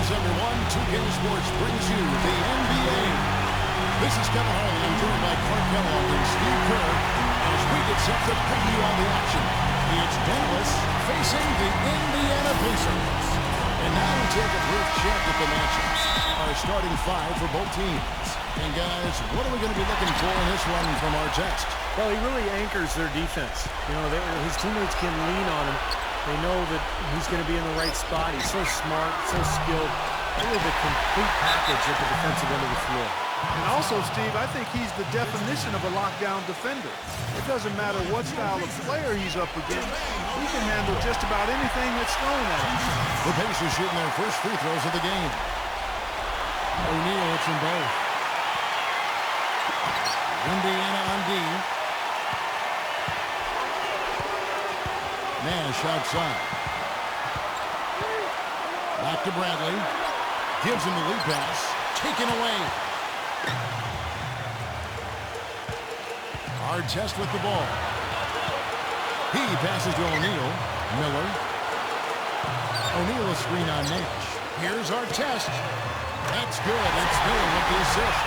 number 1, 2K Sports brings you the NBA. This is Kevin Harlan. I'm joined by Clark Kellogg and Steve Kerr as we get set to preview all the action. It's Dallas facing the Indiana Pacers. And now we take a brief check at the matchups. Our starting 5 for both teams. And guys, what are we going to be looking for in this one from our test? Well, he really anchors their defense. You know, his teammates can lean on him. They know that he's going to be in the right spot. He's so smart, so skilled. Really the complete package at the defensive end of the floor. And also, Steve, I think he's the definition of a lockdown defender. It doesn't matter what style of player he's up against. He can handle just about anything that's thrown at him. The Pacers shooting their first free throws of the game. O'Neal hits them both. Indiana on D. Nash outside. Back to Bradley. Gives him the lead pass. Taken away. Artest with the ball. He passes to O'Neal. Miller. O'Neal a screen on Nash. Here's Artest. That's good. It's Miller with the assist.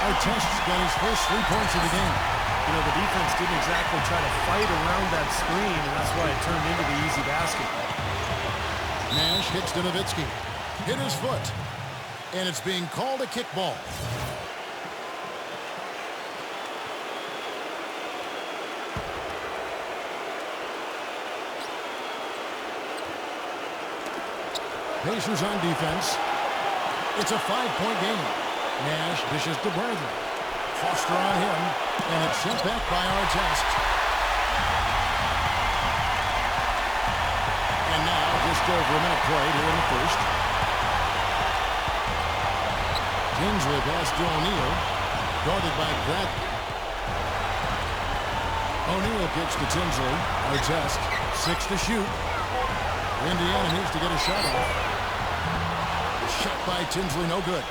Artest's got his first 3 points of the game. You know, the defense didn't exactly try to fight around that screen, and that's why it turned into the easy basket. Nash hits to Nowitzki. Hit his foot. And it's being called a kickball. Pacers on defense. It's a 5-point game. Nash dishes to Bradley. Foster on him, and it's sent back by Artest. And now, just over a minute played here in the first. Tinsley pass to O'Neal, guarded by Bradley. O'Neal kicks to Tinsley. Artest, 6 to shoot. Indiana needs to get a shot off. Shot by Tinsley, no good.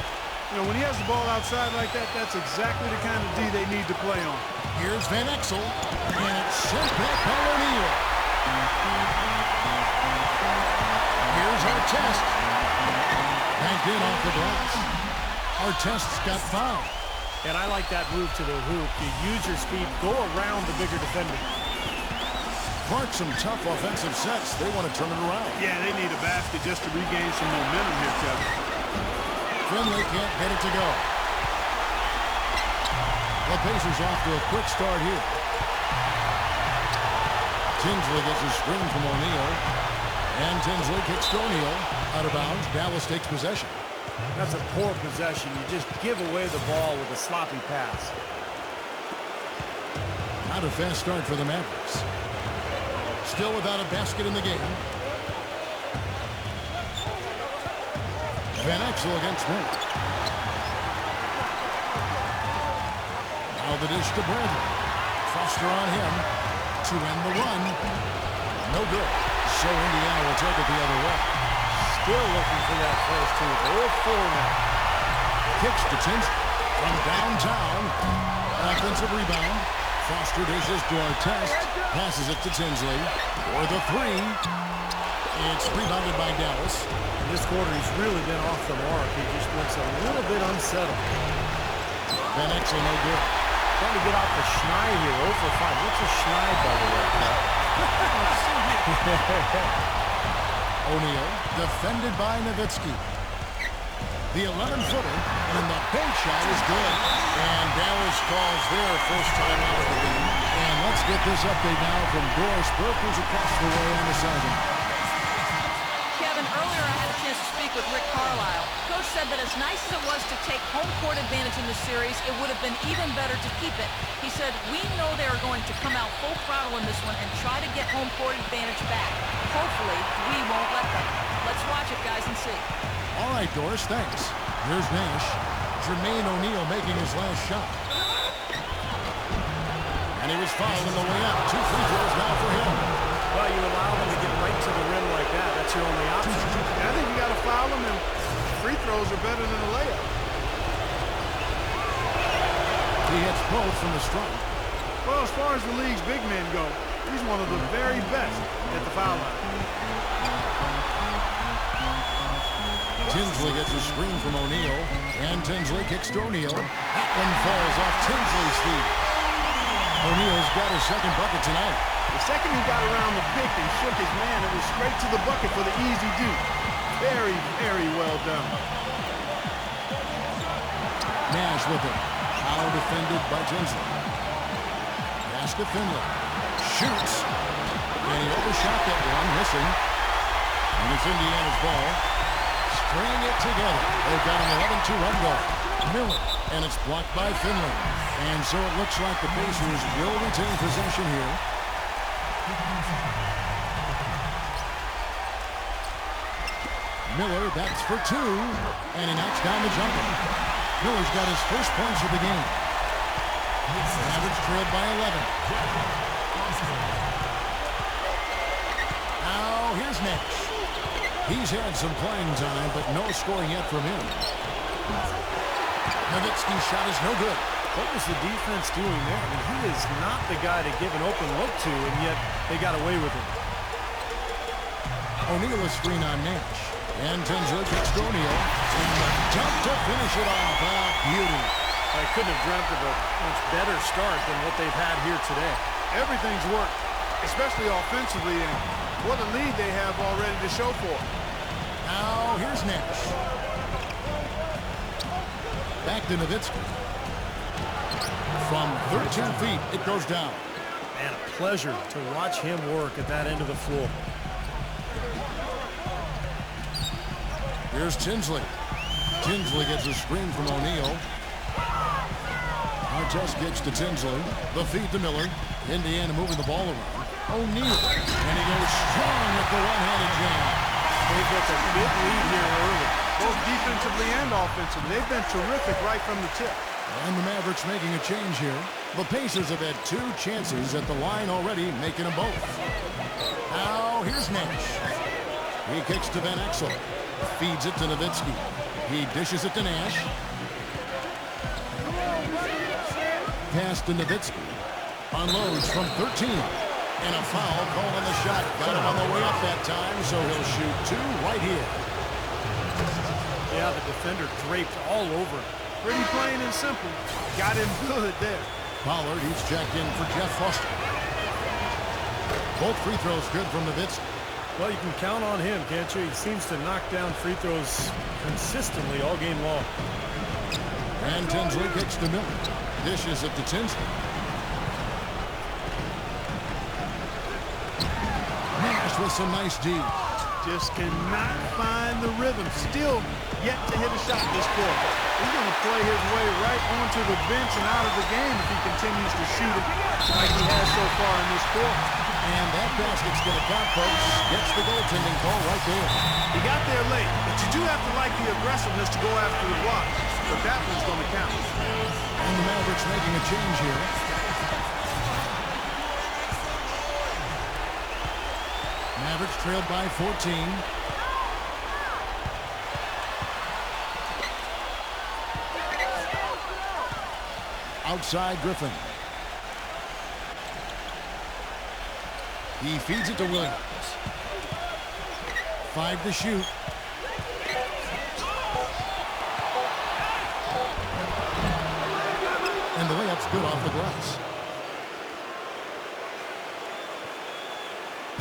You know, when he has the ball outside like that, that's exactly the kind of D they need to play on. Here's Van Exel, and it's sent back by O'Neal. Here's Artest. Banked in off the glass. Artest's got 5. And I like that move to the hoop. You use your speed, go around the bigger defender. Clark, some tough offensive sets. They want to turn it around. Yeah, they need a basket just to regain some momentum here, Kevin. Finley can't get it to go. The Pacers off to a quick start here. Tinsley gets a screen from O'Neal. And Tinsley kicks to O'Neal. Out of bounds. Dallas takes possession. That's a poor possession. You just give away the ball with a sloppy pass. Not a fast start for the Mavericks. Still without a basket in the game. Van Exel against Miller. Now the dish to Bradley. Foster on him to end the run. No good. So Indiana will take it the other way. Still looking for that first two. They're 4 now. Kicks to Tinsley from downtown. Offensive rebound. Foster dishes to Artest. Passes it to Tinsley. For the 3. It's rebounded by Dallas. In this quarter, he's really been off the mark. He just looks a little bit unsettled. Van Exel no good. Trying to get off the schneid here. 0 for 5. What's a schneid, by the way? O'Neal defended by Nowitzki. The 11-footer, and the bank shot is good. And Dallas calls their first time out of the game. And let's get this update now from Doris Burke, who's across the way on the sideline. Kevin, earlier I had a chance to speak with Rick Carlisle. Coach said that as nice as it was to take home court advantage in this series, it would have been even better to keep it. He said, we know they are going to come out full throttle in this one and try to get home court advantage back. Hopefully, we won't let them. Let's watch it, guys, and see. All right, Doris, thanks. Here's Nash. Jermaine O'Neal making his last shot. And he was fouled on the way up. 2 free throws now for him. Well, you allow them to get right to the rim like that. That's your only option. I think you got to foul them, and free throws are better than a layup. He hits both from the stripe. Well, as far as the league's big men go, he's one of the very best at the foul line. Tinsley gets a screen from O'Neal, and Tinsley kicks to O'Neal. That one falls off Tinsley's feet. O'Neal's got his second bucket tonight. The second he got around the pick and shook his man, it was straight to the bucket for the easy deuce. Very, very well done. Nash with it. Now defended by Tinsley. Pass to Finley. Shoots. And he overshot that one, missing. And it's Indiana's ball. String it together. They've got an 11-2 run goal. Miller. And it's blocked by Finley. And so it looks like the Pacers will retain possession here. Miller backs for two. And he knocks down the jumper. Miller's got his first points of the game. Mavericks trailed by 11. Now here's Nash. He's had some playing time, but no scoring yet from him. Nowitzki's shot is no good. What was the defense doing there? I mean, he is not the guy to give an open look to, and yet they got away with it. O'Neal a screen on Nash. And Tinsley kicks to O'Neal. And the dunk to finish it off. Beauty. I couldn't have dreamt of a much better start than what they've had here today. Everything's worked, especially offensively, and what a lead they have already to show for it. Now here's Nash. Back to Nowitzki. From 13 feet, it goes down. Man, a pleasure to watch him work at that end of the floor. Here's Tinsley. Tinsley gets a screen from O'Neal. Artest kicks to Tinsley. The feed to Miller. Indiana moving the ball around. O'Neal. And he goes strong at the one-handed jam. They've got a big lead here early. Both defensively and offensively. They've been terrific right from the tip. And the Mavericks making a change here. The Pacers have had two chances at the line already, making them both. Now here's Nash. He kicks to Van Exel. Feeds it to Nowitzki. He dishes it to Nash. Pass to Nowitzki. Unloads from 13. And a foul called on the shot. Got him on the way up that time, so he'll shoot two right here. Yeah, the defender draped all over him. Pretty plain and simple. Got him good there. Pollard, he's checked in for Jeff Foster. Both free throws good from Nowitzki. Well, you can count on him, can't you? He seems to knock down free throws consistently all game long. And Tinsley kicks to Miller. Dishes it to Tinsley. Nash with some nice D. Just cannot find the rhythm. Still yet to hit a shot this quarter. He's going to play his way right onto the bench and out of the game if he continues to shoot it like he has so far in this quarter. And that basket's going to count, folks. Gets the goaltending call right there. He got there late, but you do have to like the aggressiveness to go after the block. But that one's going to count. And the Mavericks making a change here. Mavericks trailed by 14. Outside Griffin. He feeds it to Williams. 5 to shoot. And the layup's good off the glass.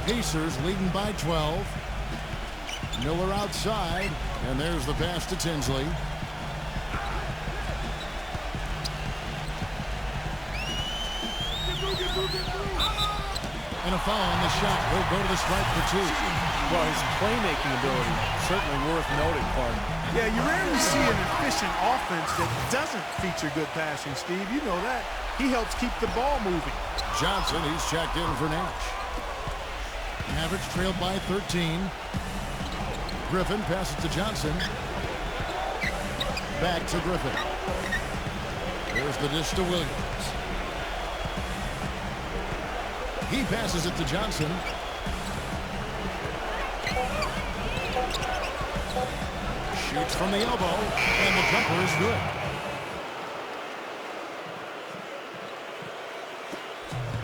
Pacers leading by 12. Miller outside. And there's the pass to Tinsley. And a foul on the shot. He'll go to the stripe for two. Well, his playmaking ability, certainly worth noting, partner. Yeah, you rarely see an efficient offense that doesn't feature good passing, Steve. You know that. He helps keep the ball moving. Johnson, he's checked in for Nash. Mavericks trailed by 13. Griffin passes to Johnson. Back to Griffin. There's the dish to Williams. He passes it to Johnson. Shoots from the elbow, and the jumper is good.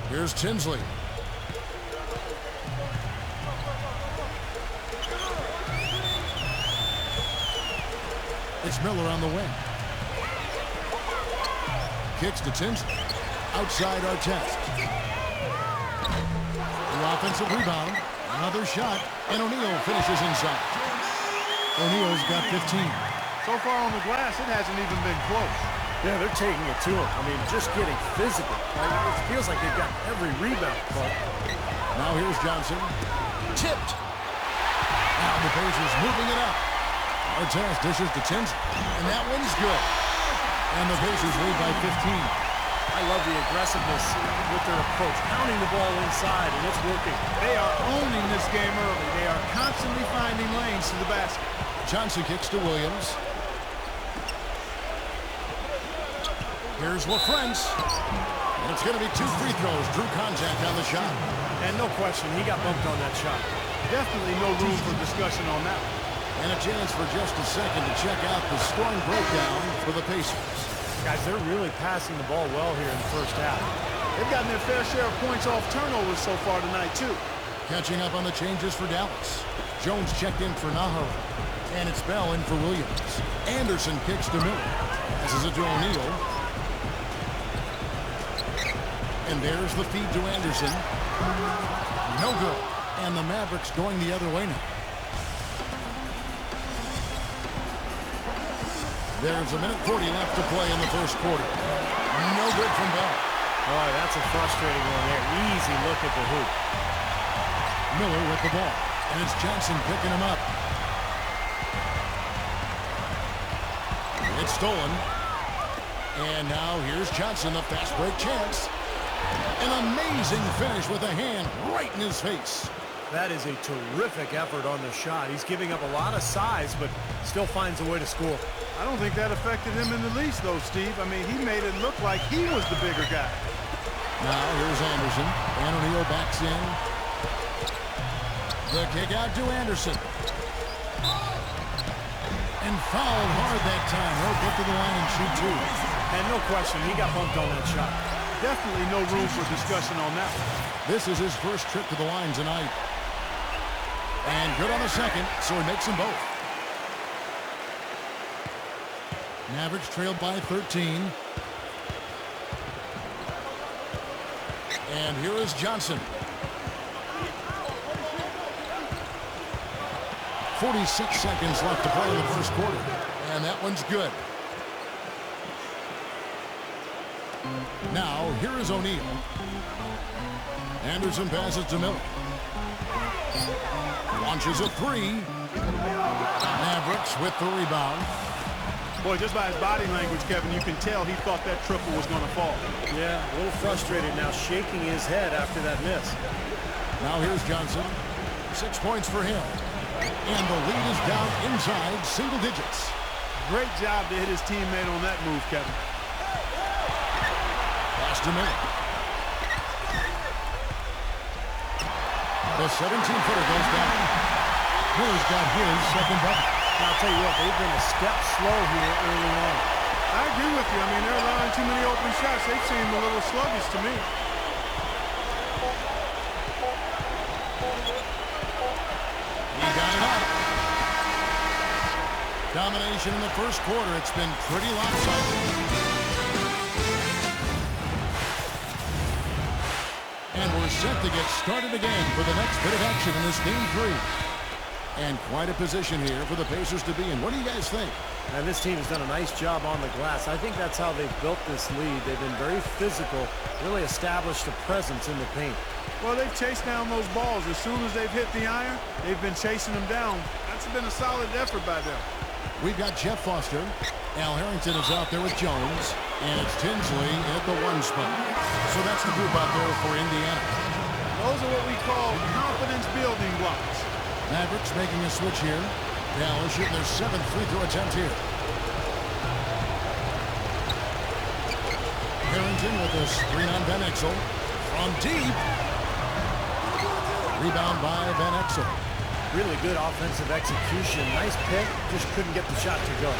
Here's Tinsley. It's Miller on the wing. Kicks to Tinsley. Outside Artest. The offensive rebound. Another shot. And O'Neal finishes inside. O'Neal's got 15. So far on the glass, it hasn't even been close. Yeah, they're taking it to him. I mean, just getting physical. It feels like they've got every rebound. But now here's Johnson. Tipped. Now the Pacers moving it up. Artest dishes to Tinsley. And that one's good. And the Pacers lead by 15. I love the aggressiveness with their approach, pounding the ball inside, and it's working. They are owning this game early. They are constantly finding lanes to the basket. Johnson kicks to Williams. Here's LaFrance. And it's going to be 2 free throws. Drew contact on the shot. And no question, he got bumped on that shot. Definitely no room for discussion on that one. And a chance for just a second to check out the scoring breakdown for the Pacers. Guys, they're really passing the ball well here in the first half. They've gotten their fair share of points off turnovers so far tonight, too. Catching up on the changes for Dallas. Jones checked in for Nahara. And it's Bell in for Williams. Anderson kicks to Miller. Passes it to O'Neal. And there's the feed to Anderson. No good. And the Mavericks going the other way now. There's a minute 40 left to play in the first quarter. No good from Bell. Boy, that's a frustrating one there. Easy look at the hoop. Miller with the ball. And it's Johnson picking him up. It's stolen. And now here's Johnson, the fast break chance. An amazing finish with a hand right in his face. That is a terrific effort on the shot. He's giving up a lot of size, but still finds a way to score. I don't think that affected him in the least, though, Steve. I mean, he made it look like he was the bigger guy. Now here's Anderson. And O'Neal backs in. The kick out to Anderson. And fouled hard that time. He'll get to the line and shoot 2. And no question, he got bumped on that shot. Definitely no room for discussion on that one. This is his first trip to the line tonight. And good on the second, so he makes them both. Mavericks trailed by 13. And here is Johnson. 46 seconds left to play in the first quarter. And that one's good. Now, here is O'Neal. Anderson passes to Miller. Launches a 3. Mavericks with the rebound. Boy, just by his body language, Kevin, you can tell he thought that triple was going to fall. Yeah, a little frustrated now, shaking his head after that miss. Now here's Johnson. 6 points for him. And the lead is down inside single digits. Great job to hit his teammate on that move, Kevin. Pass to Miller. The 17-footer goes down. Miller's got his second bucket. Now, I'll tell you what, they've been a step slow here early on. I agree with you. I mean, they're allowing too many open shots. They seem a little sluggish to me. He got it up. Domination in the first quarter. It's been pretty lopsided. And we're set to get started again for the next bit of action in this Game 3. And quite a position here for the Pacers to be in. What do you guys think? And this team has done a nice job on the glass. I think that's how they've built this lead. They've been very physical, really established a presence in the paint. Well, they've chased down those balls. As soon as they've hit the iron, they've been chasing them down. That's been a solid effort by them. We've got Jeff Foster. Al Harrington is out there with Jones. And it's Tinsley at the 1 spot. So that's the group out there for Indiana. Those are what we call confidence building blocks. Mavericks making a switch here. Dallas shooting their 7th free throw attempt here. Harrington with a screen on Van Exel. From deep. Rebound by Van Exel. Really good offensive execution. Nice pick. Just couldn't get the shot to go.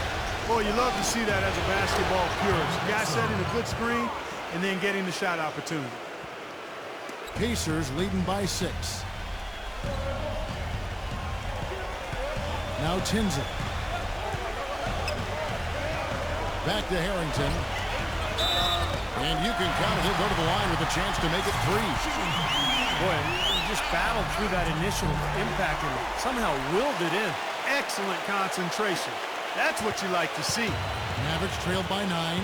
Boy, you love to see that as a basketball purist. Guy setting a good screen and then getting the shot opportunity. Pacers leading by 6. Now Tinsley. Back to Harrington. And you can count it. He'll go to the line with a chance to make it 3. Boy, he just battled through that initial impact and somehow willed it in. Excellent concentration. That's what you like to see. Mavericks trailed by 9.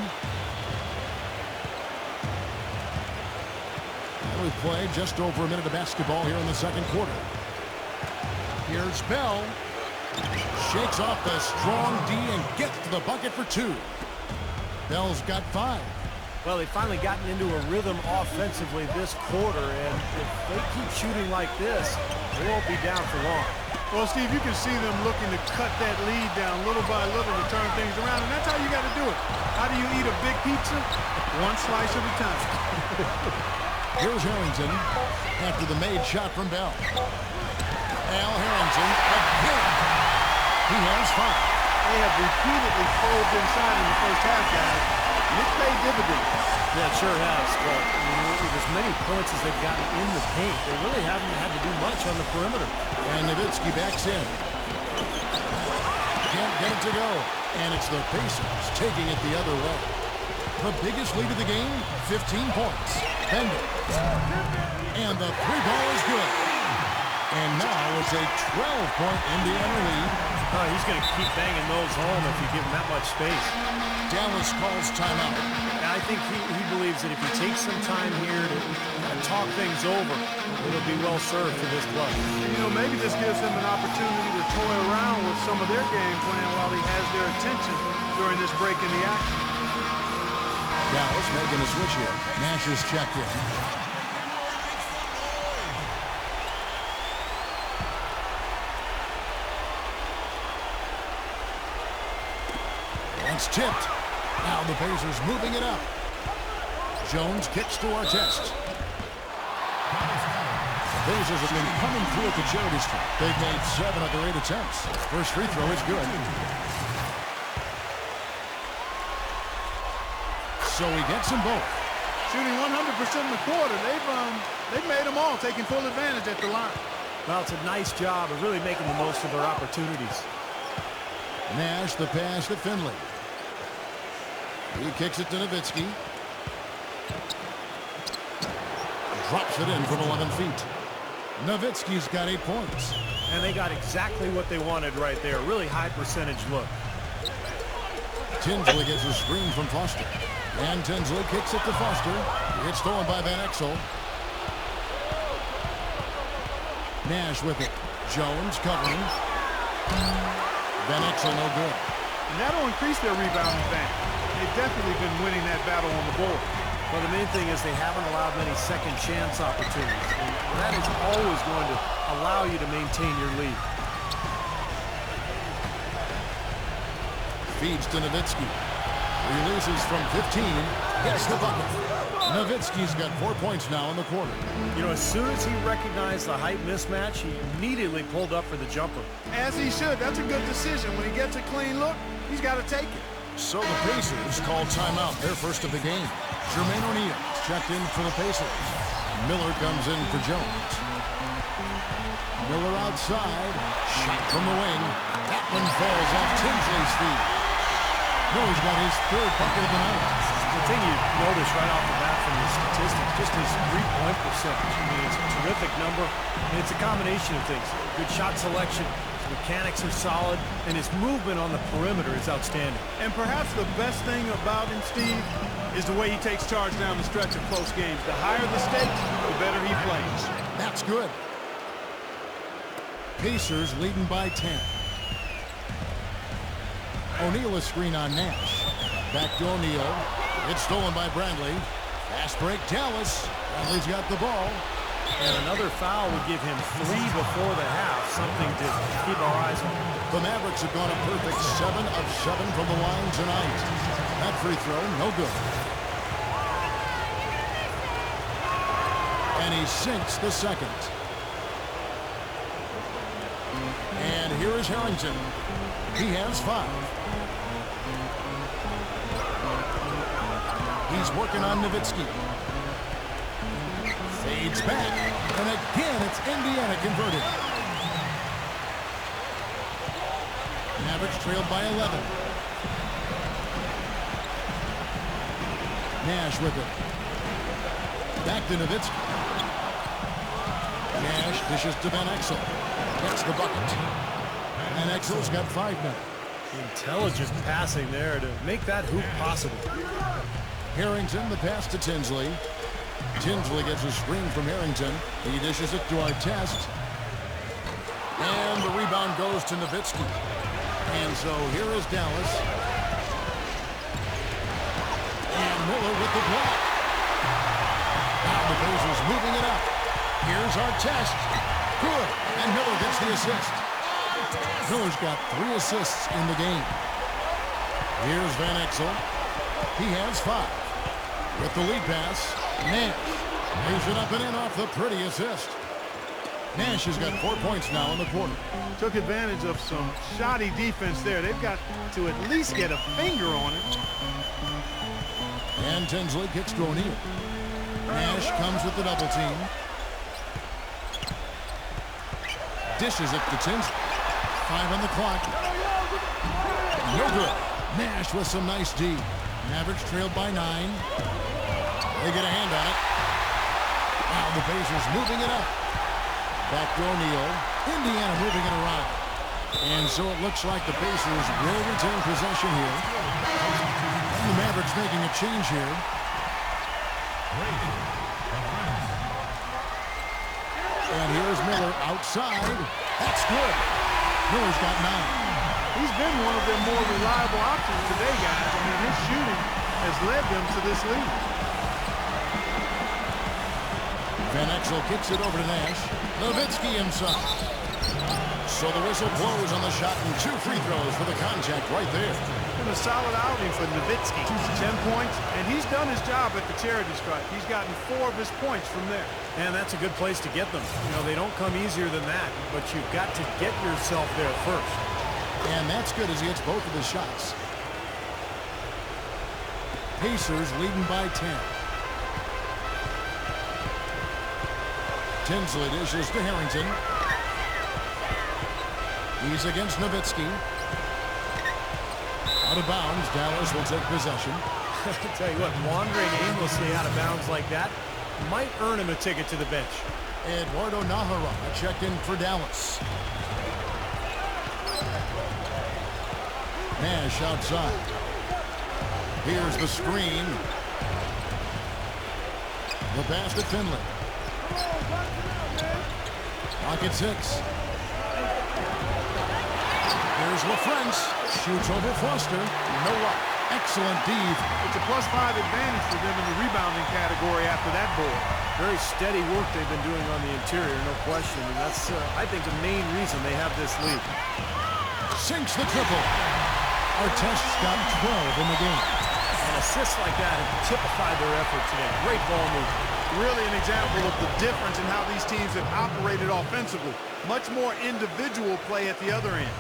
We play just over a minute of basketball here in the second quarter. Here's Bell. Shakes off the strong D and gets to the bucket for 2. Bell's got 5. Well, they've finally gotten into a rhythm offensively this quarter, and if they keep shooting like this, they won't be down for long. Well, Steve, you can see them looking to cut that lead down little by little to turn things around, and that's how you got to do it. How do you eat a big pizza? One slice at a time. Here's Harrington after the made shot from Bell. Al Harrington again. He has 5. They have repeatedly probed inside in the first half, guys. It paid dividends. Yeah, it sure has. But I mean, with as many points as they've gotten in the paint, they really haven't had to do much on the perimeter. And Nowitzki backs in. Can't get it to go. And it's the Pacers taking it the other way. The biggest lead of the game, 15 points. Bender. And the 3-ball is good. And now it's a 12-point Indiana lead. Oh, he's going to keep banging those home if you give him that much space. Dallas calls timeout. And I think he believes that if he takes some time here to kind of talk things over, it'll be well served for this club. You know, maybe this gives them an opportunity to toy around with some of their game plan while he has their attention during this break in the action. Dallas making a switch here. Nash is checked in. It's tipped. Now the Pacers moving it up. Jones kicks to Artest. The Pacers have been coming through at the charity stripe. They've made 7 of their 8 attempts. First free throw is good. So he gets them both. Shooting 100% in the quarter. They've made them all, taking full advantage at the line. Well, it's a nice job of really making the most of their opportunities. Nash the pass to Finley. He kicks it to Nowitzki. Drops it in from 11 feet. Nowitzki's got 8 points. And they got exactly what they wanted right there. Really high percentage look. Tinsley gets a screen from Foster. And Tinsley kicks it to Foster. It's stolen by Van Exel. Nash with it. Jones covering. Van Exel no good. And that'll increase their rebounding advantage. They've definitely been winning that battle on the board. Well, the main thing is they haven't allowed many second chance opportunities. And that is always going to allow you to maintain your lead. Feeds to Nowitzki. Releases from 15. Gets the bucket. Nowitzki's got 4 points now in the quarter. You know, as soon as he recognized the height mismatch, he immediately pulled up for the jumper. As he should. That's a good decision. When he gets a clean look, he's got to take it. So the Pacers call timeout, their first of the game. Jermaine O'Neal checked in for the Pacers. Miller comes in for Jones. Miller outside. Shot from the wing. That one falls off Tinsley's feet. Miller's got his 3rd bucket of the night. The thing you notice right off the bat from the statistics, just his three-point percentage. I mean, it's a terrific number, and it's a combination of things. Good shot selection, his mechanics are solid, and his movement on the perimeter is outstanding. And perhaps the best thing about him, Steve, is the way he takes charge down the stretch of close games. The higher the stakes, the better he plays. That's good. Pacers leading by 10. O'Neal a screen on Nash. Back to O'Neal. It's stolen by Bradley. Fast break, Dallas. Bradley's got the ball. And another foul would give him 3 before the half, something to keep our eyes on. The Mavericks have gone a perfect 7 of 7 from the line tonight. That free throw, no good. And he sinks the second. And here is Harrington. He has 5. He's working on Nowitzki. Fades back. And again, it's Indiana converted. Mavericks trailed by 11. Nash with it. Back to Nowitzki. Nash dishes to Van Exel. Gets the bucket. Van Exel's got 5 now. Intelligent passing there to make that hoop possible. Harrington, the pass to Tinsley. Tinsley gets a screen from Harrington. He dishes it to Artest. And the rebound goes to Nowitzki. And so here is Dallas. And Miller with the block. Now the Pacers moving it up. Here's Artest. Good. And Miller gets the assist. Miller's got 3 assists in the game. Here's Van Exel. He has 5. With the lead pass, Nash lays it up and in off the pretty assist. Nash has got 4 points now in the quarter. Took advantage of some shoddy defense there. They've got to at least get a finger on it. And Tinsley kicks to O'Neal. Nash comes with the double team. Dishes it to Tinsley. 5 on the clock. No good. Nash with some nice D. Mavericks trailed by 9. They get a hand on it. Now the Pacers moving it up. Back to O'Neal. Indiana moving it around. And so it looks like the Pacers will retain possession here. And the Mavericks making a change here. And here's Miller outside. That's good. Miller's got 9. He's been one of their more reliable options today, guys. I mean, his shooting has led them to this lead. Van Exel kicks it over to Nash. Nowitzki inside. So the whistle blows on the shot and 2 free throws for the contact right there. And a solid outing for Nowitzki. 10 points, and he's done his job at the charity stripe. He's gotten 4 of his points from there. And that's a good place to get them. You know, they don't come easier than that, but you've got to get yourself there first. And that's good as he hits both of his shots. Pacers leading by 10. Tinsley dishes to Harrington. He's against Nowitzki. Out of bounds, Dallas will take possession. I tell you what, wandering aimlessly out of bounds like that might earn him a ticket to the bench. Eduardo Nahara checked in for Dallas. Nash outside. Here's the screen. The pass to Finley. Pocket 6. Here's LaFrance. Shoots over Foster. No luck. Excellent D. It's a +5 advantage for them in the rebounding category after that board. Very steady work they've been doing on the interior, no question. And that's, I think, the main reason they have this lead. Sinks the triple. Artest's got 12 in the game. And assists like that have typified their effort today. Great ball movement. Really an example of the difference in how these teams have operated offensively. Much more individual play at the other end.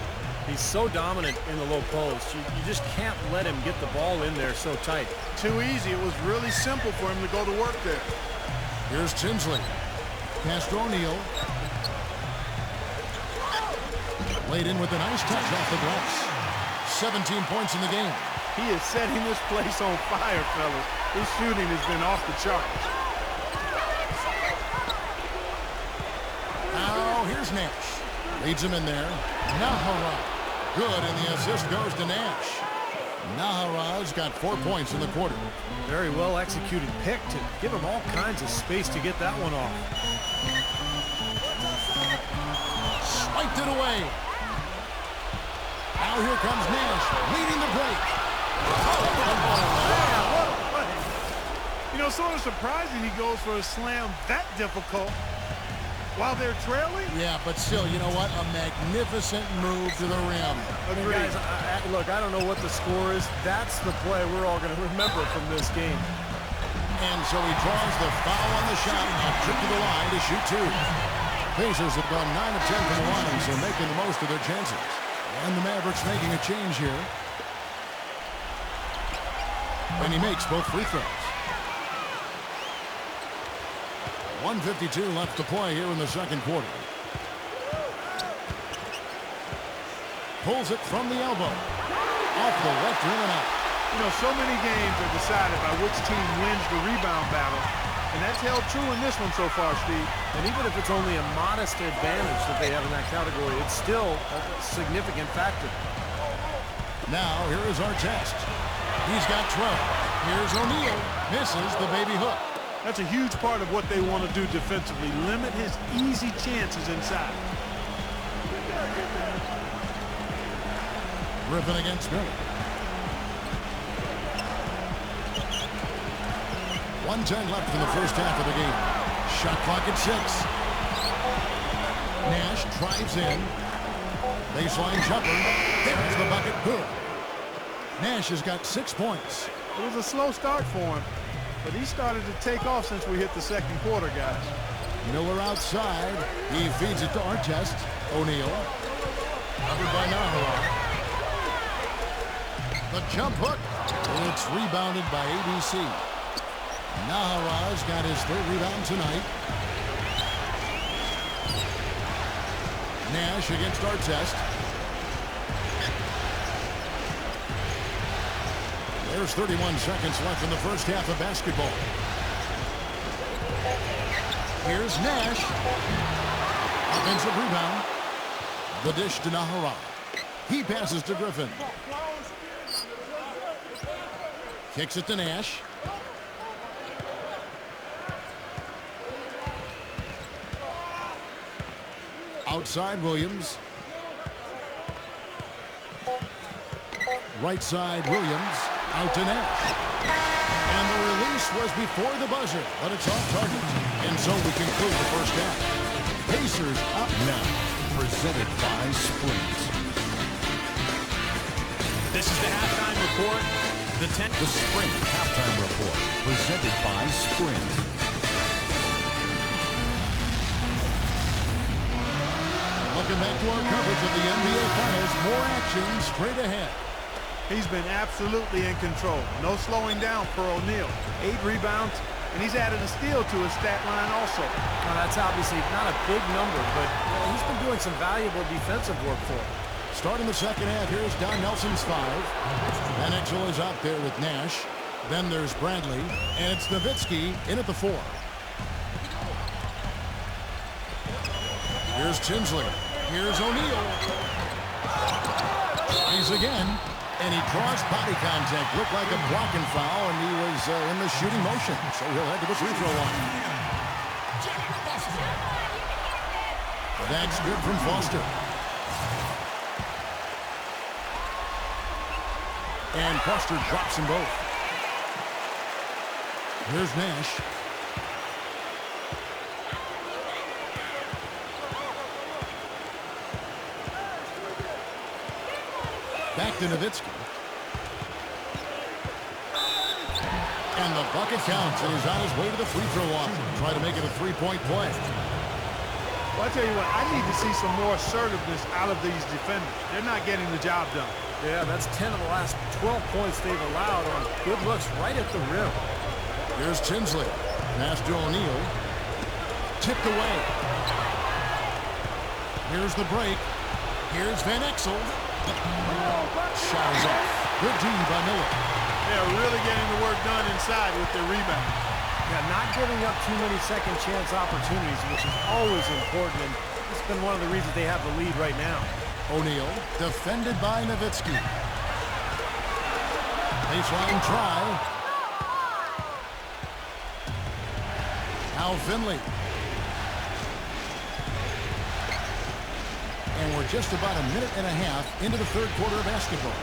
He's so dominant in the low post. You just can't let him get the ball in there so tight. Too easy. It was really simple for him to go to work there. Here's Tinsley. Pass to O'Neal. Laid in with a nice touch off the glass. 17 points in the game. He is setting this place on fire, fellas. His shooting has been off the charts. Now, here's Nash. Leads him in there. Nahara. Good, and the assist goes to Nash. Nahara's got 4 points in the quarter. Very well executed pick to give him all kinds of space to get that one off. Swiped it away. Now here comes Nash, leading the break. You know, sort of surprising he goes for a slam that difficult while they're trailing. Yeah, but still, you know what? A magnificent move to the rim. Agreed. Guys, look, I don't know what the score is. That's the play we're all going to remember from this game. And so he draws the foul on the shot and a trip to the line to shoot 2. Pacers have gone 9 of 10 from the line, so making the most of their chances. And the Mavericks making a change here. And he makes both free throws. 1:52 left to play here in the second quarter. Pulls it from the elbow. Off the left rim and out. You know, so many games are decided by which team wins the rebound battle, and that's held true in this one so far, Steve. And even if it's only a modest advantage that they have in that category, it's still a significant factor. Now, here is our test. He's got 12. Here's O'Neal. Misses the baby hook. That's a huge part of what they want to do defensively. Limit his easy chances inside. Griffin against Miller. 1:10 left in the first half of the game. Shot clock at 6. Nash drives in. Baseline jumper. There's the bucket. Good. Nash has got 6 points. It was a slow start for him, but he started to take off since we hit the second quarter, guys. Miller outside. He feeds it to Artest. O'Neal. Covered by Nahara. The jump hook. It's rebounded by ABC. Nahara's got his 3rd rebound tonight. Nash against Artest. There's 31 seconds left in the first half of basketball. Here's Nash. Offensive rebound. The dish to Nahara. He passes to Griffin. Kicks it to Nash. Outside Williams. Right side Williams. Out to Nash. And the release was before the buzzer, but it's off target. And so we conclude the first half. Pacers up now. Presented by Sprint. This is the halftime report. The Sprint halftime report. Presented by Sprint. Looking back to our coverage of the NBA Finals, more action straight ahead. He's been absolutely in control. No slowing down for O'Neal. 8 rebounds, and he's added a steal to his stat line also. Now, that's obviously not a big number, but he's been doing some valuable defensive work for him. Starting the second half, here's Don Nelson's 5. Van Exel is out there with Nash. Then there's Bradley, and it's Nowitzki in at the 4. Here's Tinsley. Here's O'Neal. Tries again, and he draws body contact. Looked like a blocking foul, and he was in the shooting motion, so he'll head to the free throw line. That's good from Foster. And Foster drops them both. Here's Nash. Back to Nowitzki. And the bucket counts, and he's on his way to the free throw line. Try to make it a 3-point play. Well, I tell you what, I need to see some more assertiveness out of these defenders. They're not getting the job done. Yeah, that's 10 of the last 12 points they've allowed on good looks right at the rim. Here's Tinsley. Pass to O'Neal. Tipped away. Here's the break. Here's Van Exel. Shot is off. Good team by Miller. They're really getting the work done inside with their rebound. Yeah, not giving up too many second chance opportunities, which is always important, and it's been one of the reasons they have the lead right now. O'Neal, defended by Nowitzki. Baseline try. Al Finley. And we're just about a minute and a half into the third quarter of basketball.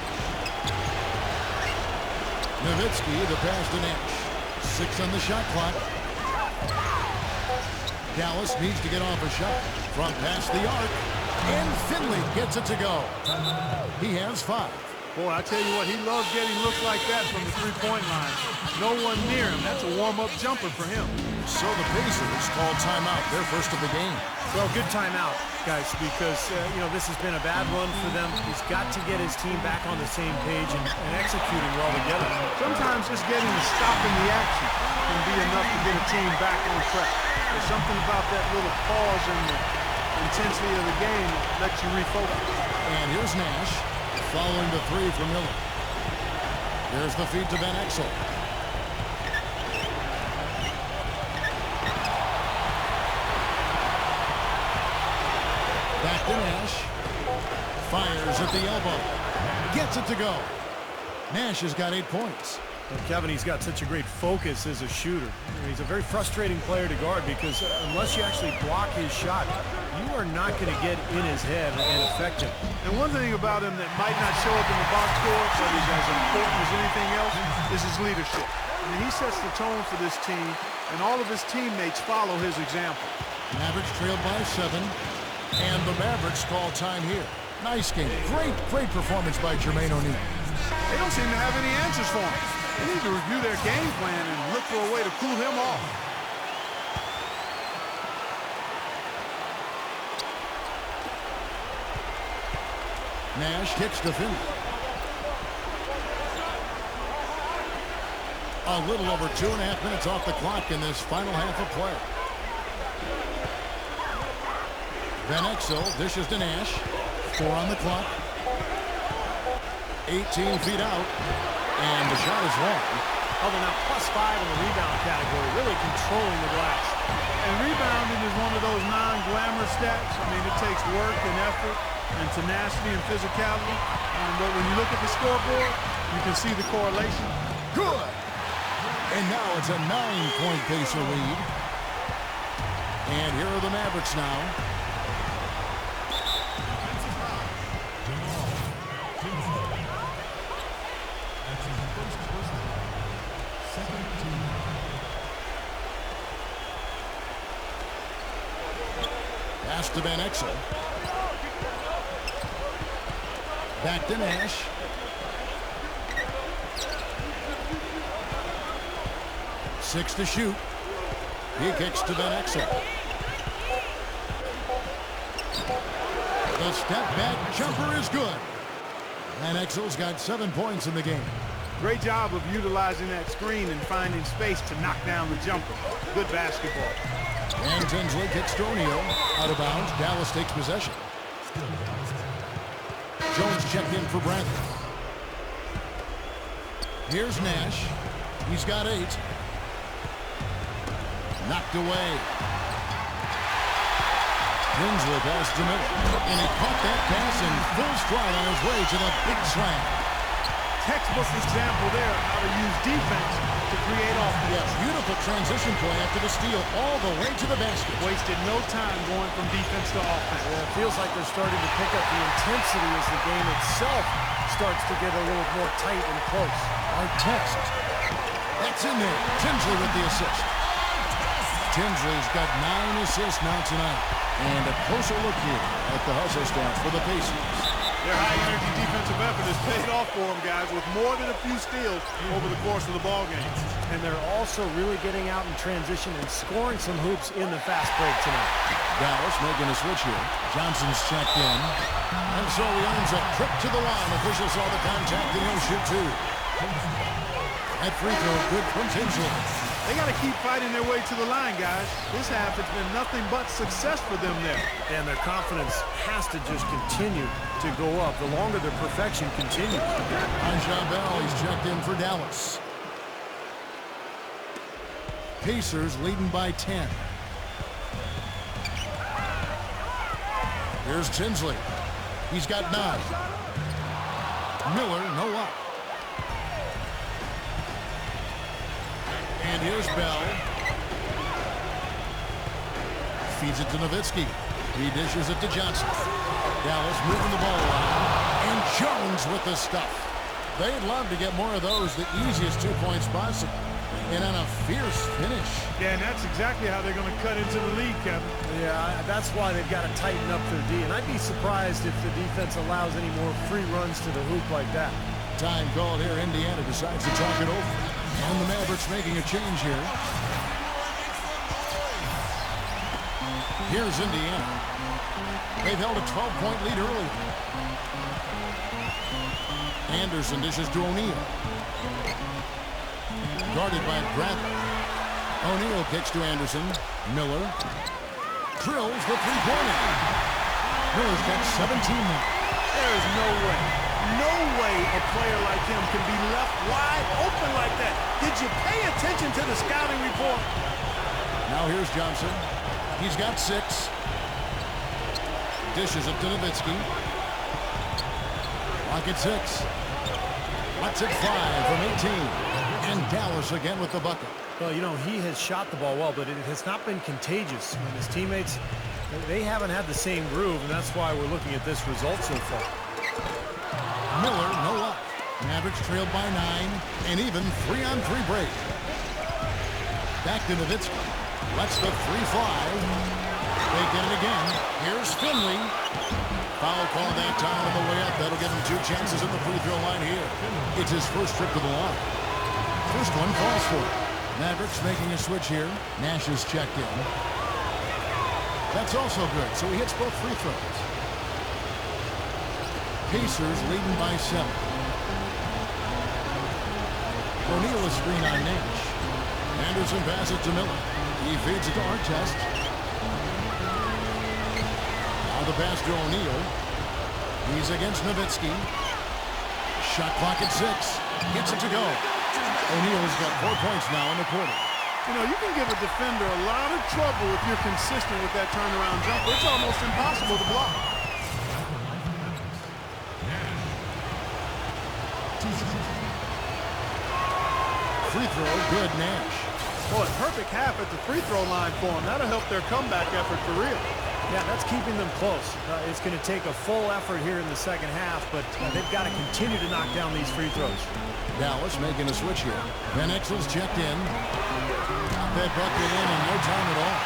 Nowitzki, the pass to Nash. 6 on the shot clock. Dallas needs to get off a shot from past the arc. And Finley gets it to go. He has 5. Boy, I tell you what, he loves getting looks like that from the three-point line. No one near him. That's a warm-up jumper for him. So the Pacers call timeout, their first of the game. Well, good timeout, guys, because, this has been a bad run for them. He's got to get his team back on the same page and executing well together. Sometimes just getting a stop in the action can be enough to get a team back on track. There's something about that little pause in the intensity of the game that lets you refocus. And here's Nash following the 3 from Miller. Here's the feed to Van Exel. Back to Nash. Fires at the elbow. Gets it to go. Nash has got 8 points. Well, Kevin, he's got such a great focus as a shooter. He's a very frustrating player to guard because unless you actually block his shot, you are not going to get in his head and affect him. And one thing about him that might not show up in the box score, but is as important as anything else, is his leadership. I mean, he sets the tone for this team, and all of his teammates follow his example. Mavericks trailed by 7, and the Mavericks call time here. Nice game. Great performance by Jermaine O'Neal. They don't seem to have any answers for him. They need to review their game plan and look for a way to cool him off. Nash kicks to Finley. A little over 2.5 minutes off the clock in this final half of play. Van Exel dishes to Nash. 4 on the clock. 18 feet out. And the shot is long. Oh, they're now +5 in the rebound category, really controlling the glass. And rebounding is one of those non-glamour stats. I mean, it takes work and effort and tenacity and physicality. But when you look at the scoreboard, you can see the correlation. Good. And now it's a 9-point Pacer lead. And here are the Mavericks now. Pass to Van Exel. Back to Nash. Six to shoot. He kicks to Van Exel. The step back jumper is good. Van Exel's got 7 points in the game. Great job of utilizing that screen and finding space to knock down the jumper. Good basketball. And Tinsley kicks to O'Neal. Out of bounds. Dallas takes possession. Jones checked in for Bradley. Here's Nash. He's got 8. Knocked away. Tinsley pass to Miller. And he caught that pass in full stride on his way to the big slam. Textbook example there of how to use defense to create offense. Yes, beautiful transition play after the steal all the way to the basket. Wasted no time going from defense to offense. Yeah, it feels like they're starting to pick up the intensity as the game itself starts to get a little more tight and close. Artest. That's in there. Tinsley with the assist. Tinsley's got 9 assists now tonight. And a closer look here at the hustle stats for the Pacers. Their high-energy defensive effort has paid off for them, guys, with more than a few steals over the course of the ballgame. And they're also really getting out in transition and scoring some hoops in the fast break tonight. Dallas making a switch here. Johnson's checked in. And so he earns a trip to the line. Officials saw the contact and he'll shoot 2. That free throw good from Tinsley. They got to keep fighting their way to the line, guys. This half has been nothing but success for them there. And their confidence has to just continue to go up the longer their perfection continues. Anja Bell, he's checked in for Dallas. Pacers leading by 10. Here's Tinsley. He's got 9. Miller, no up. And here's Bell. Feeds it to Nowitzki. He dishes it to Johnson. Dallas moving the ball around. And Jones with the stuff. They'd love to get more of those, the easiest 2-point possible. And on a fierce finish. Yeah, and that's exactly how they're going to cut into the lead, Kevin. Yeah, that's why they've got to tighten up their D. And I'd be surprised if the defense allows any more free runs to the hoop like that. Time called here. Indiana decides to talk it over. And the Mavericks making a change here. Here's Indiana. They've held a 12-point lead early. Anderson dishes to O'Neal. Guarded by Bradley. O'Neal kicks to Anderson. Miller. Drills the three-pointer. Miller's got 17 now. There is no way a player like him can be left wide open like that. Did you pay attention to the scouting report? Now here's Johnson. He's got 6. Dishes it to Nowitzki. Clock at 6. Let's it 5 from 18. And Dallas again with the bucket. Well, you know, he has shot the ball well, but it has not been contagious. I mean, his teammates, they haven't had the same groove, and that's why we're looking at this result so far. Miller, no luck. Mavericks trailed by 9, and even 3-on-3 break. Back to Nowitzki. Lets the 3 fly. They get it again. Here's Finley. Foul call that time on the way up. That'll give him 2 chances at the free throw line here. It's his first trip to the line. First one falls for him. Mavericks making a switch here. Nash is checked in. That's also good, so he hits both free throws. Pacers leading by 7. O'Neal is screen on Nash. Anderson passes it to Miller. He feeds it to Artest. Now the pass to O'Neal. He's against Nowitzki. Shot clock at 6. Gets it to go. O'Neal's got 4 points now in the quarter. You know, you can give a defender a lot of trouble if you're consistent with that turnaround jumper. It's almost impossible to block. Free throw, good. Nash. Boy, perfect half at the free throw line for him. That'll help their comeback effort for real. Yeah, that's keeping them close. It's going to take a full effort here in the second half, but they've got to continue to knock down these free throws. Dallas making a switch here. Van Exel's checked in. Got that bucket in no time at all.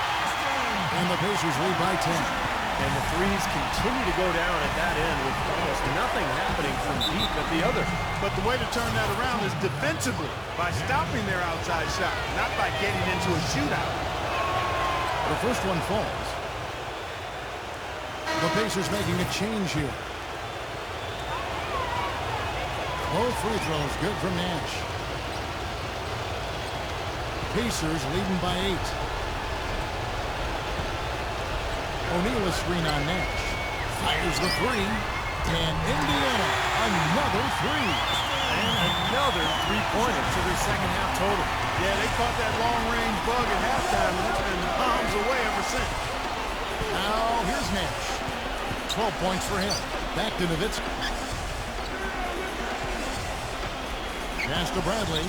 And the Pacers lead by 10. And the threes continue to go down at that end with almost nothing happening from deep at the other. But the way to turn that around is defensively, by stopping their outside shot, not by getting into a shootout. The first one falls. The Pacers making a change here. Both free throws good from Nash. Pacers leading by 8. O'Neal is screen on Nash. Fires the 3. And Indiana, another 3. And another three-pointer to their second half total. Yeah, they caught that long-range bug at halftime, and it's been palms away ever since. Now here's Nash. 12 points for him. Back to Nowitzki. Pass to Bradley.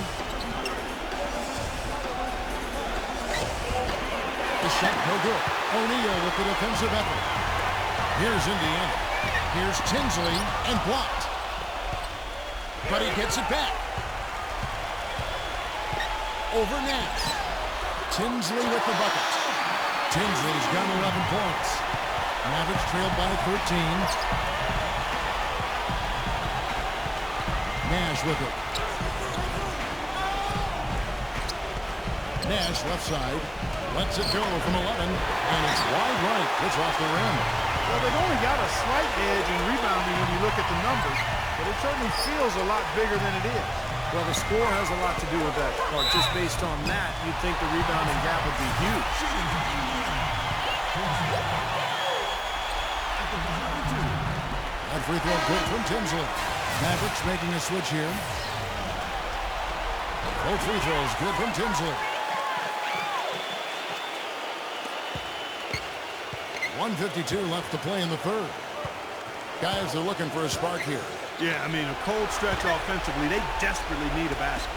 The shot no good. O'Neal with the defensive effort. Here's Indiana. Here's Tinsley and blocked. But he gets it back. Over Nash. Tinsley with the bucket. Tinsley's got 11 points. Mavericks trailed by 13. Nash with it. Nash left side. Lets it go from 11. And it's wide right. It's off the rim. Well, they've only got a slight edge in rebounding when you look at the numbers, but it certainly feels a lot bigger than it is. Well, the score has a lot to do with that. Clark, just based on that, you'd think the rebounding gap would be huge. That free throw good from Tinsley. Mavericks making a switch here. Both free throws good from Tinsley. 1:52 left to play in the third. Guys are looking for a spark here. Yeah, I mean, a cold stretch offensively. They desperately need a basket.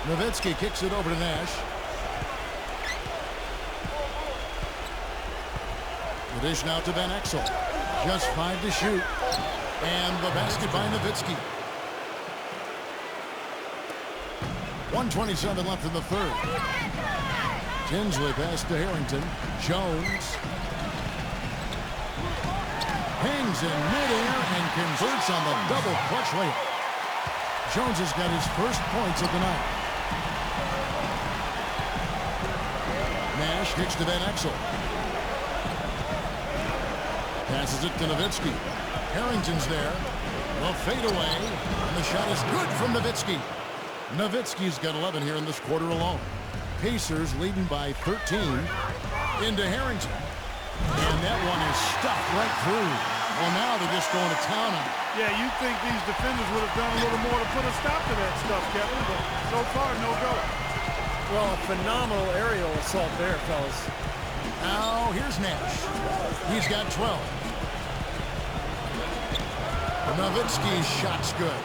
Nowitzki kicks it over to Nash. The dish now to Van Exel. Just 5 to shoot. And the basket by Nowitzki. 1:27 left in the third. Tinsley pass to Harrington. Jones. Hangs in midair and converts on the double clutch layup. Jones has got his first points of the night. Nash kicks to Van Exel. Passes it to Nowitzki. Harrington's there. The fadeaway. And the shot is good from Nowitzki. Nowitzki's got 11 here in this quarter alone. Pacers leading by 13. Into Harrington. And that one is stuffed right through. Well, now they're just going to town on it. Yeah, you'd think these defenders would have done a little more to put a stop to that stuff, Kevin, but so far, no go. Well, a phenomenal aerial assault there, fellas. Now, here's Nash. He's got 12. Nowitzki's shot's good.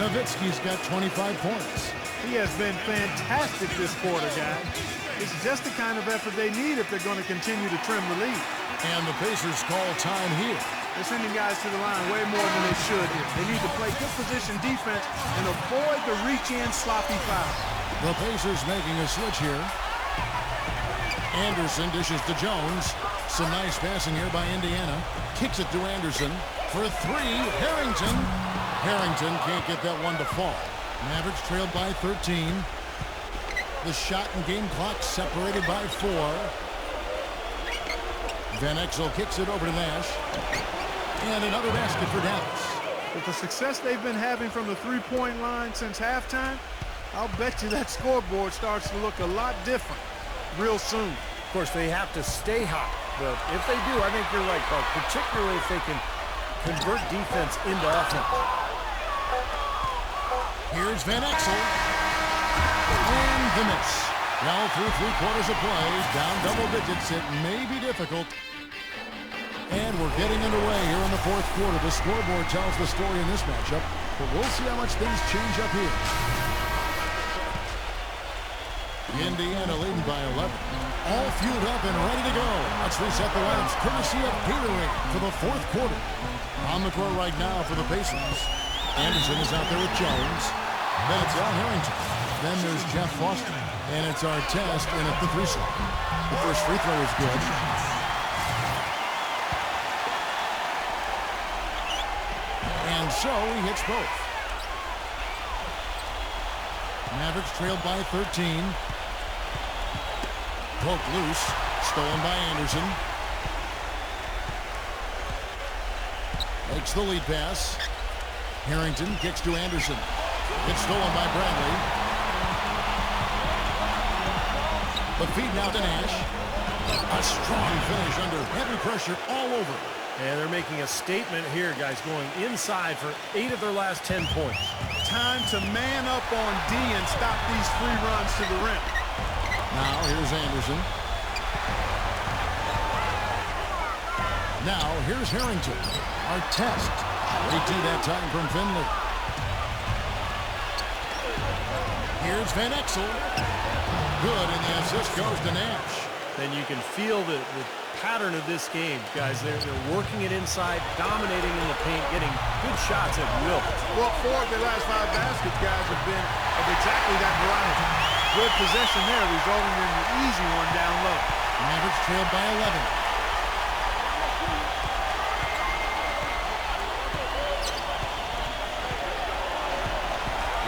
Nowitzki's got 25 points. He has been fantastic this quarter, guys. It's just the kind of effort they need if they're going to continue to trim the lead. And the Pacers call time here. They're sending guys to the line way more than they should here. They need to play good position defense and avoid the reach-in sloppy foul. The Pacers making a switch here. Anderson dishes to Jones. Some nice passing here by Indiana. Kicks it to Anderson. For three, Harrington. Harrington can't get that one to fall. Mavericks trailed by 13. The shot and game clock separated by 4. Van Exel kicks it over to Nash. And another basket for Dallas. With the success they've been having from the three-point line since halftime, I'll bet you that scoreboard starts to look a lot different real soon. Of course, they have to stay hot, but if they do, I think you're right, Buck, particularly if they can convert defense into offense. Here's Van Exel. And the miss. Well, through 3 quarters of play, down double digits, it may be difficult. And we're getting underway here in the 4th quarter. The scoreboard tells the story in this matchup, but we'll see how much things change up here. Indiana leading by 11. All fueled up and ready to go. Let's reset the lineups courtesy of Gatorade for the 4th quarter. On the court right now for the Pacers. Anderson is out there with Jones. Then it's Al Harrington. Then there's Jeff Foster. And it's Artest in at the 3 slot. The first free throw is good. And so he hits both. Mavericks trailed by 13. Poked loose. Stolen by Anderson. Makes the lead pass. Harrington kicks to Anderson. It's stolen by Bradley. The feed now to Nash. A strong finish under heavy pressure all over. And they're making a statement here, guys, going inside for 8 of their last 10 points. Time to man up on D and stop these free runs to the rim. Now here's Anderson. Now here's Harrington. Artest. 18 that time from Finley. Here's Van Exel. Good, and the assist goes to Nash. Then you can feel the pattern of this game, guys. They're working it inside, dominating in the paint, getting good shots at will. Well, 4 of their last 5 baskets, guys, have been of exactly that variety. Good possession there, resulting in an easy one down low. Mavericks trailed by 11.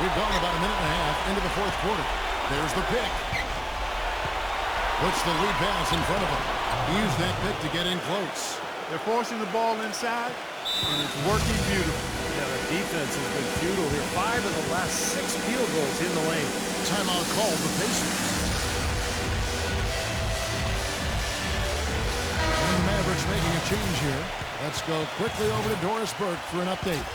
We've gone about a minute and a half into the 4th quarter. There's the pick. Puts the lead pass in front of him. Use that pick to get in close. They're forcing the ball inside, and it's working beautifully. Yeah, the defense has been futile here. 5 of the last 6 field goals in the lane. Timeout called the Pacers. And the Mavericks making a change here. Let's go quickly over to Doris Burke for an update.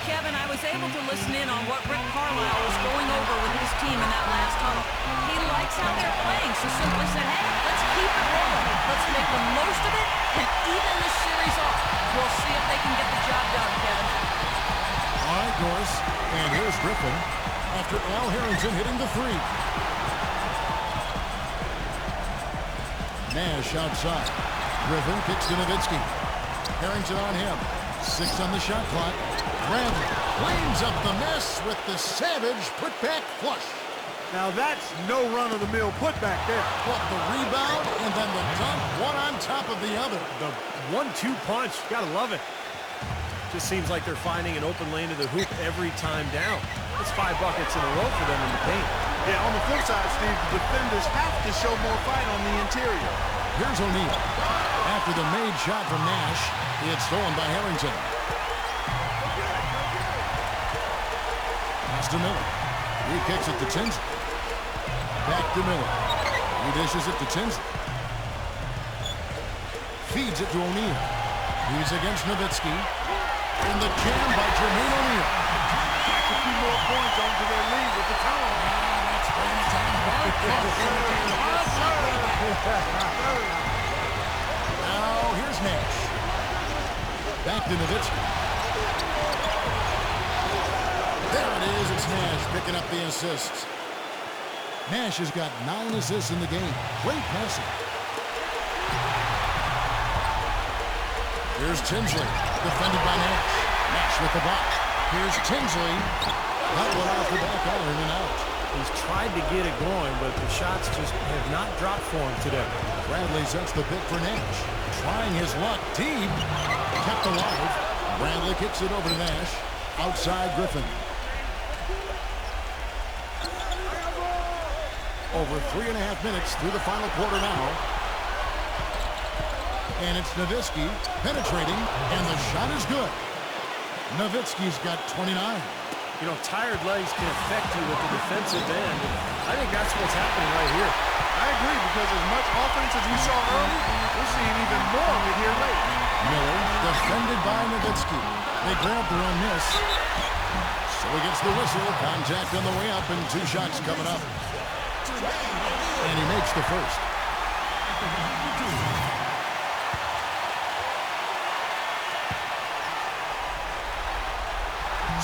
Kevin, I was able to listen in on what Rick Carlisle was going over with his team in that last huddle. He likes how they're playing, so simply said, hey, let's keep it rolling. Let's make the most of it and even this series off. We'll see if they can get the job done, Kevin. All right, Doris. And here's Griffin after Al Harrington hitting the 3. Nash outside. Griffin kicks to Nowitzki. Harrington on him. 6 on the shot clock. Bradley cleans up the mess with the savage putback flush. Now that's no run-of-the-mill putback there. What, the rebound and then the dunk, one on top of the other. The 1-2 punch, gotta love it. Just seems like they're finding an open lane to the hoop every time down. It's 5 buckets in a row for them in the paint. Yeah, on the flip side, Steve, the defenders have to show more fight on the interior. Here's O'Neal. After the made shot from Nash, it's stolen by Harrington. Pass to Miller. He kicks it to Tinsley. Back to Miller. He dishes it to Tinsley. Feeds it to O'Neal. He's against Nowitzki. And the jam by Jermaine O'Neal. That's a few more points onto their lead with the turnover. That's bringing time. Now, here's Nash. Back to Nowitzki. There it is. It's Nash picking up the assists. Nash has got 9 assists in the game. Great passing. Here's Tinsley, defended by Nash. Nash with the block. Here's Tinsley. That one off the back iron and out. He's tried to get it going, but the shots just have not dropped for him today. Bradley sets the pick for Nash. Trying his luck deep. Kept alive. Bradley kicks it over to Nash. Outside Griffin. Over 3.5 minutes through the final quarter now. And it's Nowitzki penetrating, and the shot is good. Nowitzki's got 29. You know, tired legs can affect you with the defensive end. I think that's what's happening right here. I agree, because as much offense as we saw early, we're seeing even more of it here late. Miller defended by Nowitzki. They grabbed their own miss. So he gets the whistle. Contact on the way up, and 2 shots coming up. And he makes the first.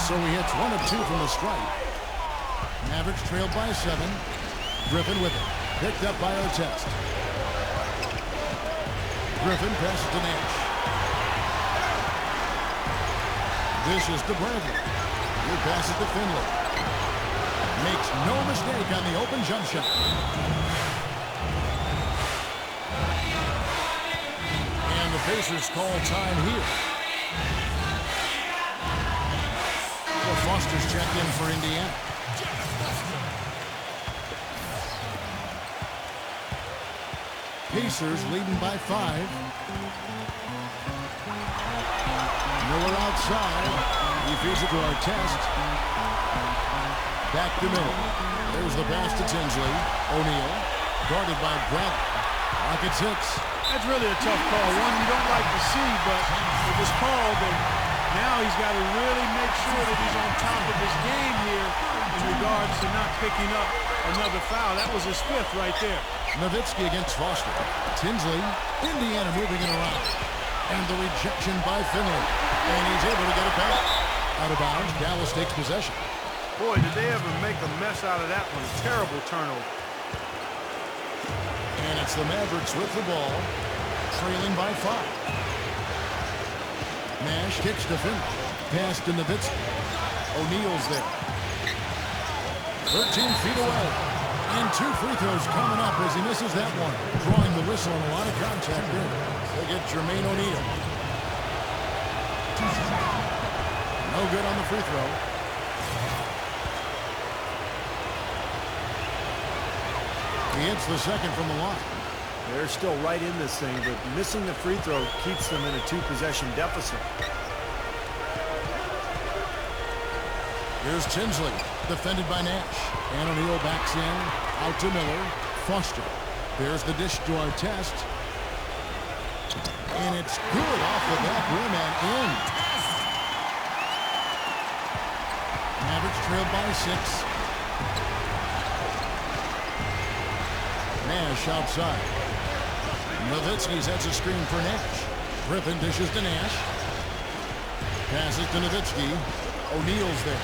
So he hits 1 of 2 from the stripe. Mavericks trailed by 7. Griffin with it. Picked up by Artest. Griffin passes to Nash. This is to Bradley. He passes to Finley. Makes no mistake on the open jump shot. And the Pacers call time here. Well, Foster's checked in for Indiana. Pacers leading by 5. Miller outside. He feeds it to Artest. Back to Miller. There's the pass to Tinsley. O'Neal. Guarded by Bradley. Rocket 6. That's really a tough call. One you don't like to see, but it was called, and now he's got to really make sure that he's on top of his game here in regards to not picking up another foul. That was his 5th right there. Nowitzki against Foster. Tinsley. Indiana moving it around. And the rejection by Finley. And he's able to get it back. Out of bounds. Dallas takes possession. Boy, did they ever make a mess out of that one. Terrible turnover. And it's the Mavericks with the ball. Trailing by 5. Nash kicks to Finley. Pass to Nowitzki. O'Neal's there. 13 feet away. And 2 free throws coming up as he misses that one. Drawing the whistle and a lot of contact there. They get Jermaine O'Neal. No good on the free throw. He hits the second from the line. They're still right in this thing, but missing the free throw keeps them in a 2-possession deficit. Here's Tinsley, defended by Nash. And O'Neal backs in, out to Miller. Foster. There's the dish to Artest. And it's good off the back rim and in. Mavericks trailed by 6. Nash outside. Nowitzki sets a screen for Nash. Griffin dishes to Nash. Passes to Nowitzki. O'Neal's there.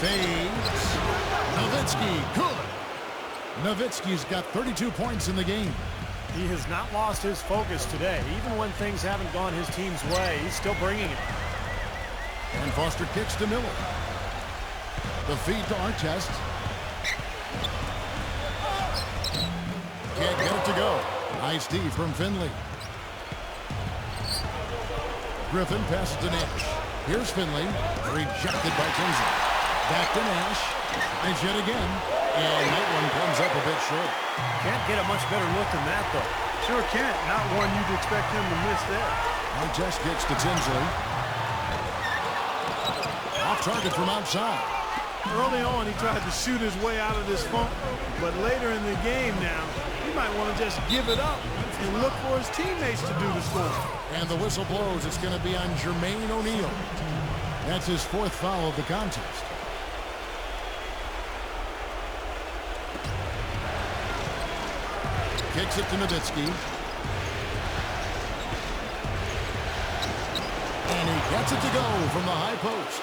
Fades. Nowitzki, good. Nowitzki's got 32 points in the game. He has not lost his focus today. Even when things haven't gone his team's way, he's still bringing it. And Foster kicks to Miller. The feed to Artest. Can't get it to go. Nice D from Finley. Griffin passes to Nash. Here's Finley. Rejected by Tinsley. Back to Nash. And yet again. And that one comes up a bit short. Can't get a much better look than that, though. Sure can't. Not one you'd expect him to miss there. Artest kicks to Tinsley. Off target from outside. Early on, he tried to shoot his way out of this funk, but later in the game now, he might want to just give it up and and look for his teammates to do the scoring. And the whistle blows. It's going to be on Jermaine O'Neal. That's his 4th foul of the contest. Kicks it to Nowitzki. And he gets it to go from the high post.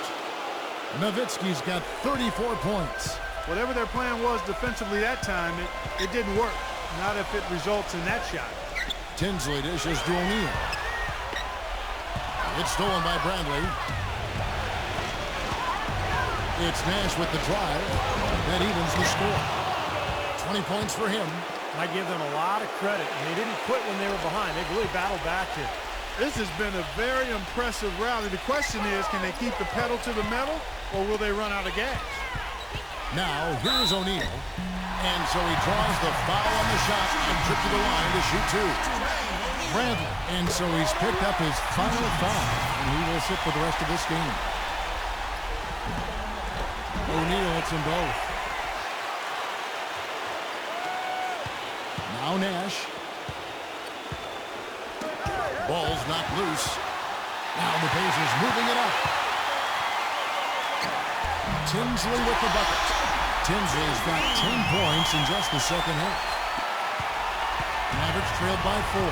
Nowitzki's got 34 points. Whatever their plan was defensively that time, it didn't work. Not if it results in that shot. Tinsley dishes to O'Neal. It's stolen by Bradley. It's Nash with the drive. That evens the score. 20 points for him. I give them a lot of credit. They didn't quit when they were behind. They've really battled back here. This has been a very impressive rally. The question is, can they keep the pedal to the metal, or will they run out of gas? Now, here's O'Neal. And so he draws the foul on the shot and trip to the line to shoot 2. Bradley. And so he's picked up his final foul, and he will sit for the rest of this game. O'Neal hits them both. Now Nash. Ball's knocked loose. Now the Pacers moving it up. Tinsley with the bucket. Tinsley's got 10 points in just the second half. Mavericks trailed by 4.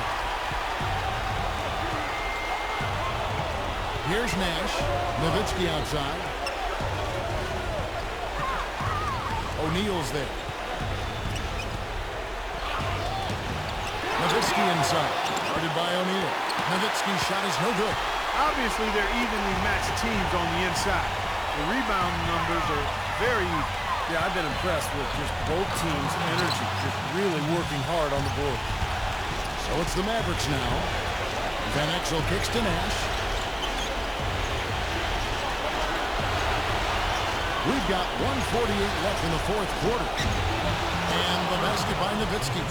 Here's Nash. Nowitzki outside. O'Neal's there. Nowitzki inside. Guarded by O'Neal. Nowitzki's shot is no good. Obviously, they're evenly matched teams on the inside. The rebound numbers are very even. Yeah, I've been impressed with just both teams' energy, just really working hard on the board. So it's the Mavericks now. Van Exel kicks to Nash. We've got 1:48 left in the 4th quarter. And the basket by Nowitzki.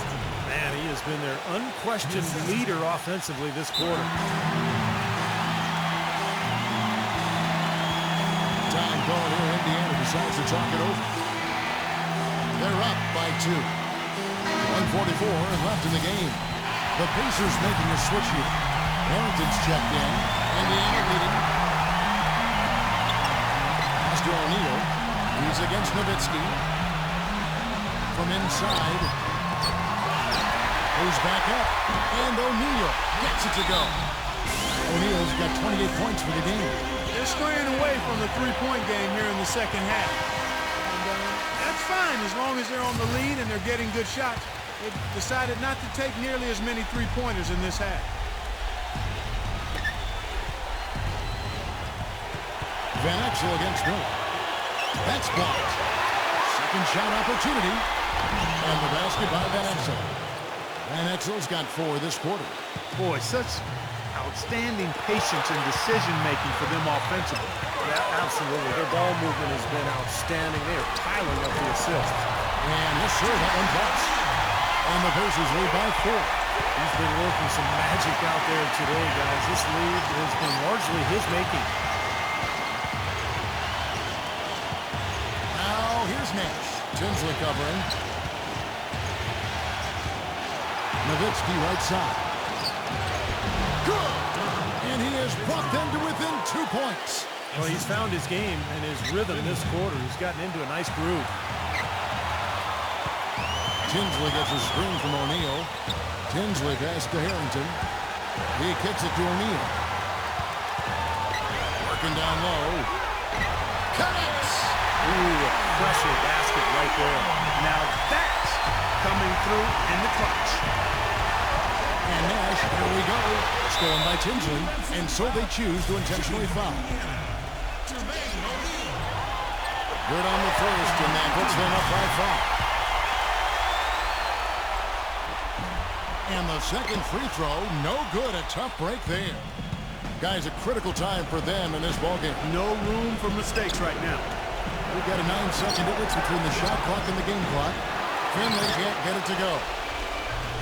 Man, he has been their unquestioned leader offensively this quarter. Time called here. Indiana decides to talk it over. They're up by 2. 1:44 left in the game. The Pacers making a switch here. Harrington's checked in. Indiana leading. Pass to O'Neal. He's against Nowitzki. From inside. Goes back up. And O'Neal gets it to go. O'Neal's got 28 points for the game. They're straying away from the three-point game here in the second half. And that's fine as long as they're on the lead and they're getting good shots. They've decided not to take nearly as many three-pointers in this half. Van Exel against Miller. That's blocked. Second shot opportunity. And the basket by Van Exel. Van Exel's got 4 this quarter. Boy, such outstanding patience and decision-making for them offensively. Yeah, absolutely. Their ball movement has been outstanding. They are piling up the assists. And yes, sir, that one drops. And the Pacers lead by 4. He's been working some magic out there today, guys. This lead has been largely his making. Now, here's Nash. Tinsley covering. Nowitzki right side. Good! And he has brought them to within 2 points. Well, he's found his game and his rhythm this quarter. He's gotten into a nice groove. Tinsley gets a screen from O'Neal. Tinsley pass to Harrington. He kicks it to O'Neal. Working down low. Connects! Ooh, a pressure basket right there. Now that's coming through in the clutch. And Nash, here we go. Stolen by Tinsley. And so they choose to intentionally foul. Good on the first, and that puts them up by 5. And the second free throw, no good. A tough break there. Guys, a critical time for them in this ballgame. No room for mistakes right now. We've got a 9-second difference between the shot clock and the game clock. Finley can't get it to go.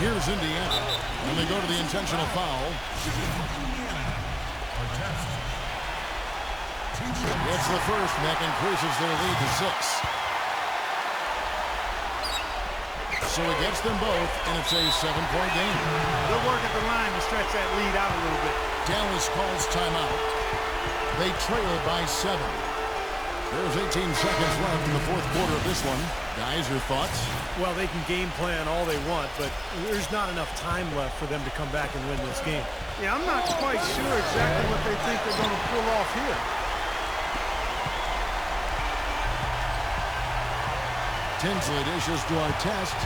Here's Indiana, and they go to the intentional foul. It's the first, and that increases their lead to 6. so it gets them both, and it's a 7-point game. They'll work at the line to stretch that lead out a little bit. Dallas calls timeout. They trail by 7. There's 18 seconds left in the fourth quarter of this one. Guys, your thoughts? Well, they can game plan all they want, but there's not enough time left for them to come back and win this game. Yeah, I'm not quite sure exactly what they think they're going to pull off here. Tinsley dishes to Artest.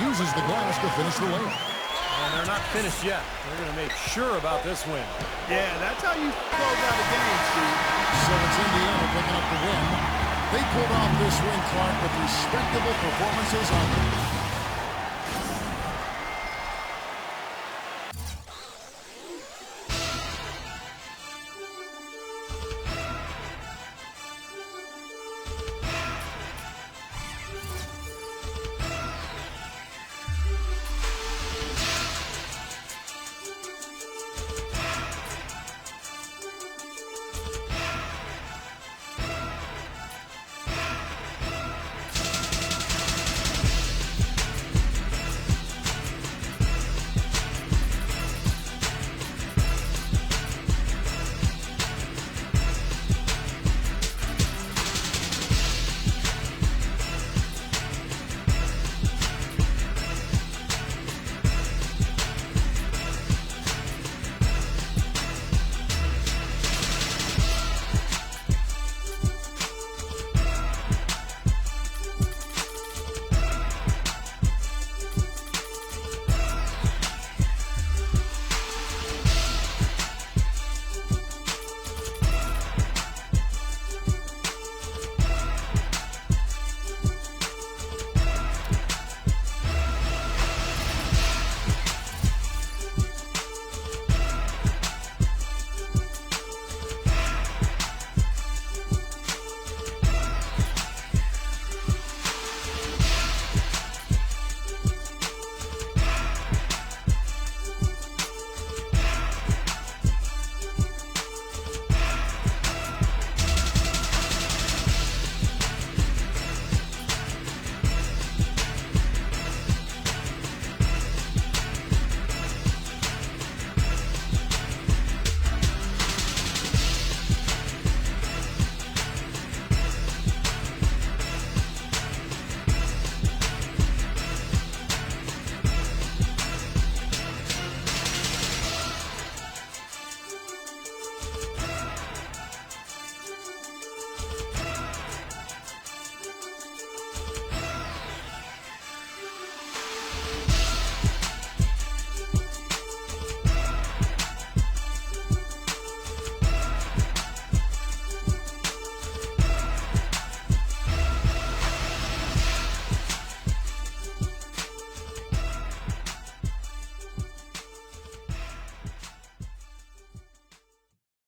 Uses the glass to finish the layup. And they're not finished yet. They're going to make sure about this win. Yeah, that's how you close out a game, Steve. So it's Indiana picking up the win. They pulled off this win, Clark, with respectable performances on